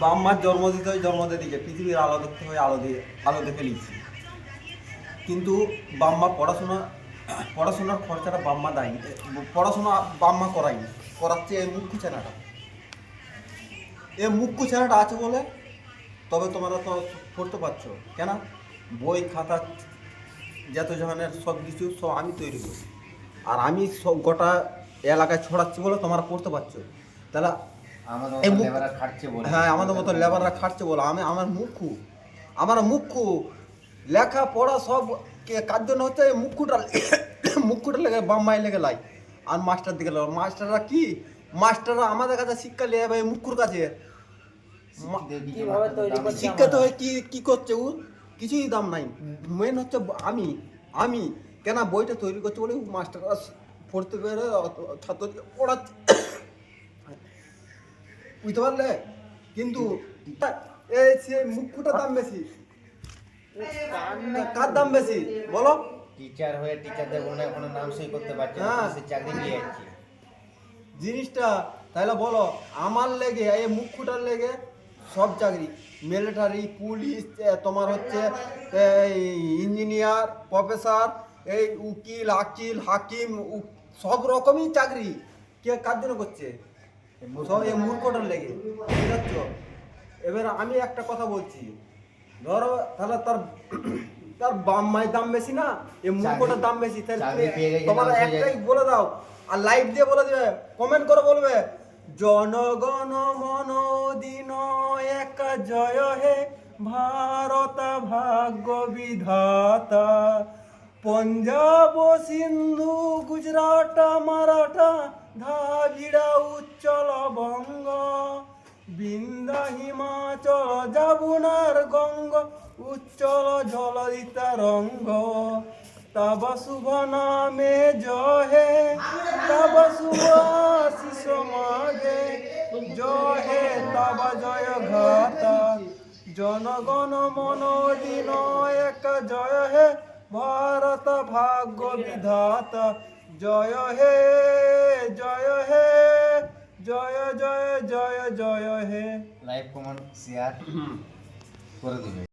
বাম্মার জন্ম দিতে হয় জন্ম দিকে পৃথিবীর আলো দেখতে হয় আলো দেখে লিখছি। কিন্তু বাম্মা পড়াশোনার খরচাটা বাম্মা দেয়নি, পড়াশোনা বাম্মা করাচ্ছে এই মুখ্য ছেলেটা। এই মুখ্য ছেলেটা আছে বলে তবে তোমরা তো পড়তে পারছো। কেন? বই খাতা যত ধরনের সব কিছু সব আমি তৈরি করি, আর আমি সব গোটা এলাকায় ছড়াচ্ছি বলে তোমরা পড়তে পারছো। তাহলে হ্যাঁ, আমাদের মতো লেবাররা খাটছে বলে আমার মুখ্য লেখাপড়া সব কার জন্য হচ্ছে? মুখ্যটা লেগে বাম্মাই লেগে লাই। আর মাস্টার দিকে মাস্টাররা কি, মাস্টাররা আমাদের কাছে শিক্ষা নিয়ে যাবে মুখ্যুর কাছে। শিক্ষা তো কি করছে ও? কিছুই দাম নাই। মেন হচ্ছে আমি কেন বইটা তৈরি করছে বলে মাস্টাররা পড়তে পেরে ছাত্রকে পড়াচ্ছে, বুঝতে পারলে? কিন্তু এই সে মুখ্যটার দাম বেশি। কার দাম বেশি বলো? টিচার হয়ে টিচারদের কোনো নাম সই করতে পারছে না, সে চাকরি নিয়ে যাচ্ছে জিনিসটা। তাহলে বলো, আমার লেগে এই মুখ্যটার লেগে সব চাকরি, মিলিটারি, পুলিশ, তোমার হচ্ছে ইঞ্জিনিয়ার, প্রফেসর, এই উকিল, আকিল, হাকিম, সব রকমই চাকরি কে কার জন্য করছে? সব এই মূর্খটার লেগে, ঠিক আছে? এবার আমি একটা কথা বলছি, ধরো তাহলে তার বাম্মায় দাম বেশি না, এই মূর্খটার দাম বেশি। তাহলে তোমার একটাই বলে দাও, আর লাইভ দিয়ে বলে দেবে, কমেন্ট করে বলবে, জনগণ মন দিন এক জয় হে ভারত ভাগ্য বিধাতা, পঞ্জাব সিন্ধু গুজরাট মারাঠা ধাবিড়া উচ্চল বঙ্গ, বিন্দা হিমাচল যমুনার গঙ্গ, উচ্চল জলরিতা রঙ্গ, তব শুভ নামে জহে, তব শুভ আশিস মাগে, জহে তব জয় ঘাতা, জনগণ মন দিন এক জয় হে ভারত ভাগ্য বিধাতা, জয় হে জয় হে জয় জয় জয় জয় হে। লাইভ কমেন্ট শেয়ার করে দিবে।